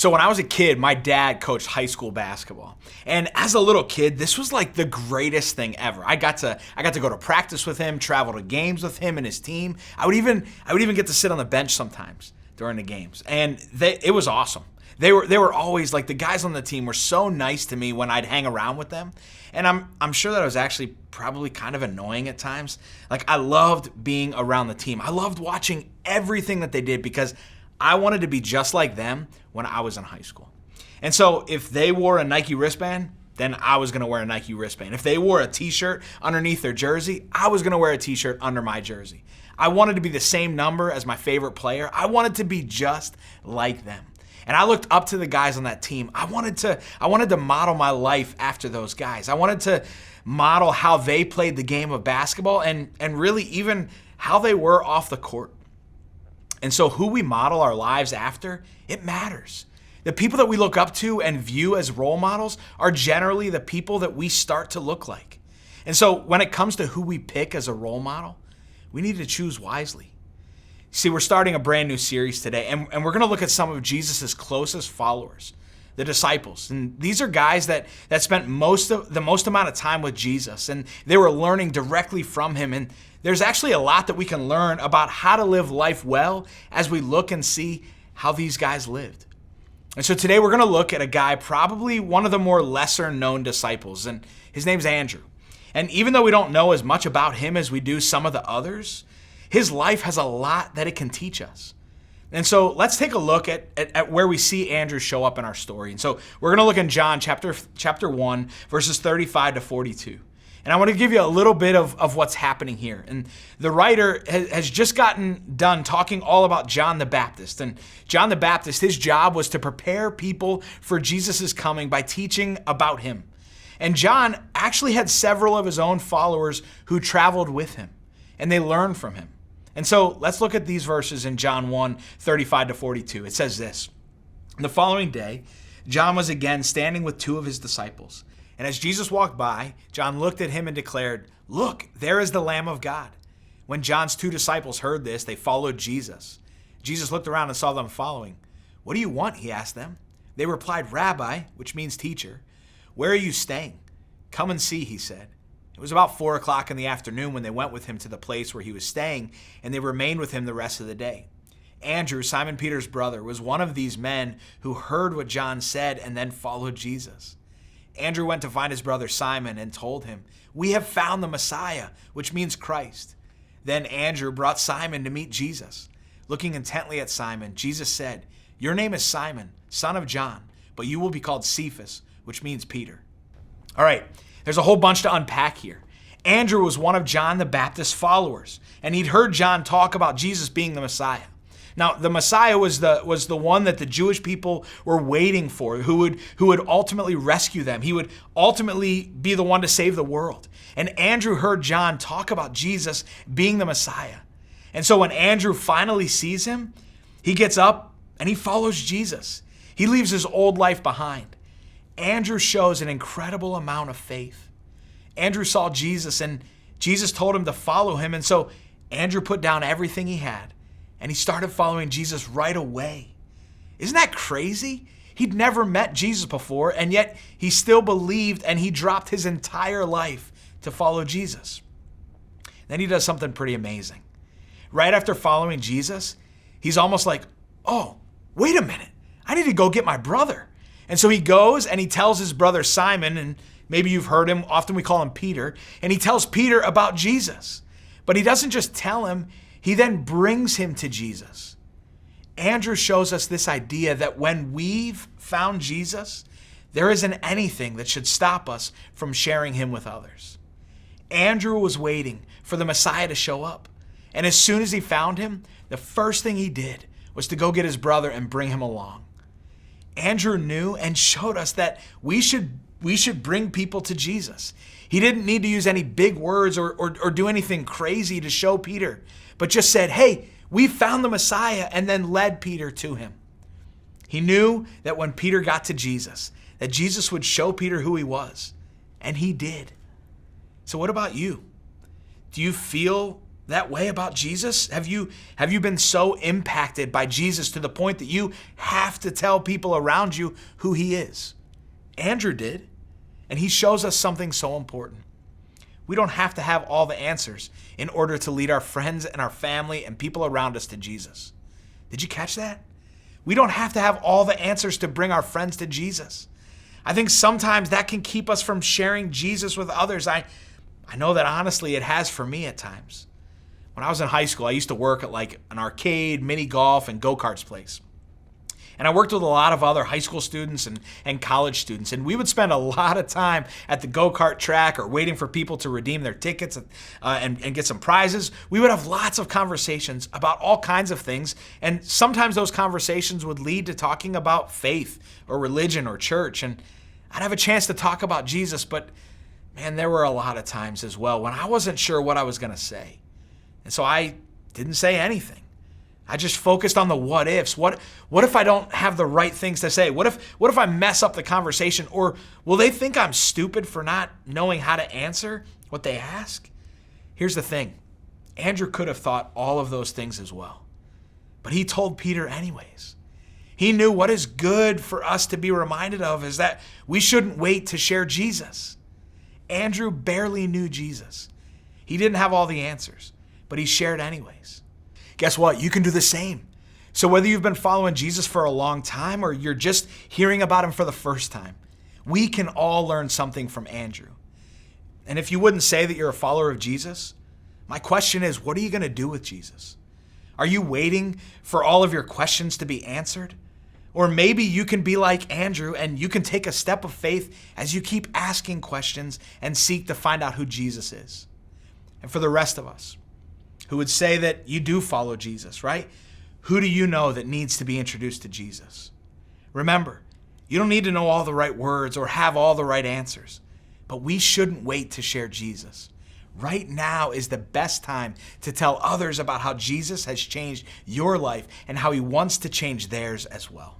So when I was a kid, my dad coached high school basketball. And as a little kid, this was like the greatest thing ever. I got to go to practice with him, travel to games with him and his team. I would even get to sit on the bench sometimes during the games. And it was awesome. They were always like, the guys on the team were so nice to me when I'd hang around with them. And I'm sure that I was actually probably kind of annoying at times. Like, I loved being around the team. I loved watching everything that they did because I wanted to be just like them when I was in high school. And so if they wore a Nike wristband, then I was going to wear a Nike wristband. If they wore a t-shirt underneath their jersey, I was going to wear a t-shirt under my jersey. I wanted to be the same number as my favorite player. I wanted to be just like them. And I looked up to the guys on that team. I wanted to model my life after those guys. I wanted to model how they played the game of basketball and really even how they were off the court. And so who we model our lives after, it matters. The people that we look up to and view as role models are generally the people that we start to look like. And so when it comes to who we pick as a role model, we need to choose wisely. See, we're starting a brand new series today, and we're going to look at some of Jesus' closest followers, the disciples. And these are guys that spent the most amount of time with Jesus, and they were learning directly from him. And there's actually a lot that we can learn about how to live life well as we look and see how these guys lived. And so today we're going to look at a guy, probably one of the more lesser known disciples, and his name's Andrew. And even though we don't know as much about him as we do some of the others, his life has a lot that it can teach us. And so let's take a look at where we see Andrew show up in our story. And so we're going to look in John chapter 1, verses 35 to 42. And I want to give you a little bit of what's happening here. And the writer has just gotten done talking all about John the Baptist. And John the Baptist, his job was to prepare people for Jesus' coming by teaching about him. And John actually had several of his own followers who traveled with him, and they learned from him. And so let's look at these verses in John 1, 35 to 42. It says this: "The following day, John was again standing with two of his disciples. And as Jesus walked by, John looked at him and declared, 'Look, there is the Lamb of God.' When John's two disciples heard this, they followed Jesus. Jesus looked around and saw them following. 'What do you want?' he asked them. They replied, 'Rabbi,' which means teacher, 'where are you staying?' 'Come and see,' he said. It was about 4 o'clock in the afternoon when they went with him to the place where he was staying, and they remained with him the rest of the day. Andrew, Simon Peter's brother, was one of these men who heard what John said and then followed Jesus. Andrew went to find his brother Simon and told him, 'We have found the Messiah,' which means Christ. Then Andrew brought Simon to meet Jesus. Looking intently at Simon, Jesus said, 'Your name is Simon, son of John, but you will be called Cephas,' which means Peter." All right, there's a whole bunch to unpack here. Andrew was one of John the Baptist's followers, and he'd heard John talk about Jesus being the Messiah. Now, the Messiah was the one that the Jewish people were waiting for, who would ultimately rescue them. He would ultimately be the one to save the world. And Andrew heard John talk about Jesus being the Messiah. And so when Andrew finally sees him, he gets up and he follows Jesus. He leaves his old life behind. Andrew shows an incredible amount of faith. Andrew saw Jesus, and Jesus told him to follow him. And so Andrew put down everything he had, and he started following Jesus right away. Isn't that crazy? He'd never met Jesus before, and yet he still believed, and he dropped his entire life to follow Jesus. Then he does something pretty amazing. Right after following Jesus, he's almost like, "Oh, wait a minute. I need to go get my brother." And so he goes and he tells his brother Simon, and maybe you've heard him, often we call him Peter, and he tells Peter about Jesus. But he doesn't just tell him, he then brings him to Jesus. Andrew shows us this idea that when we've found Jesus, there isn't anything that should stop us from sharing him with others. Andrew was waiting for the Messiah to show up. And as soon as he found him, the first thing he did was to go get his brother and bring him along. Andrew knew and showed us that we should bring people to Jesus. He didn't need to use any big words or do anything crazy to show Peter, but just said, "Hey, we found the Messiah," and then led Peter to him. He knew that when Peter got to Jesus, that Jesus would show Peter who he was, and he did. So what about you? Do you feel that way about Jesus? Have you been so impacted by Jesus to the point that you have to tell people around you who he is? Andrew did, and he shows us something so important. We don't have to have all the answers in order to lead our friends and our family and people around us to Jesus. Did you catch that? We don't have to have all the answers to bring our friends to Jesus. I think sometimes that can keep us from sharing Jesus with others. I know that honestly it has for me at times. When I was in high school, I used to work at like an arcade, mini golf, and go-karts place. And I worked with a lot of other high school students and college students. And we would spend a lot of time at the go-kart track or waiting for people to redeem their tickets and get some prizes. We would have lots of conversations about all kinds of things. And sometimes those conversations would lead to talking about faith or religion or church. And I'd have a chance to talk about Jesus. But man, there were a lot of times as well when I wasn't sure what I was going to say. And so I didn't say anything. I just focused on the what ifs. What if I don't have the right things to say? What if I mess up the conversation? Or will they think I'm stupid for not knowing how to answer what they ask? Here's the thing. Andrew could have thought all of those things as well. But he told Peter anyways. He knew what is good for us to be reminded of is that we shouldn't wait to share Jesus. Andrew barely knew Jesus. He didn't have all the answers, but he shared anyways. Guess what? You can do the same. So whether you've been following Jesus for a long time or you're just hearing about him for the first time, we can all learn something from Andrew. And if you wouldn't say that you're a follower of Jesus, my question is, what are you going to do with Jesus? Are you waiting for all of your questions to be answered? Or maybe you can be like Andrew and you can take a step of faith as you keep asking questions and seek to find out who Jesus is. And for the rest of us, who would say that you do follow Jesus, right? Who do you know that needs to be introduced to Jesus? Remember, you don't need to know all the right words or have all the right answers, but we shouldn't wait to share Jesus. Right now is the best time to tell others about how Jesus has changed your life and how he wants to change theirs as well.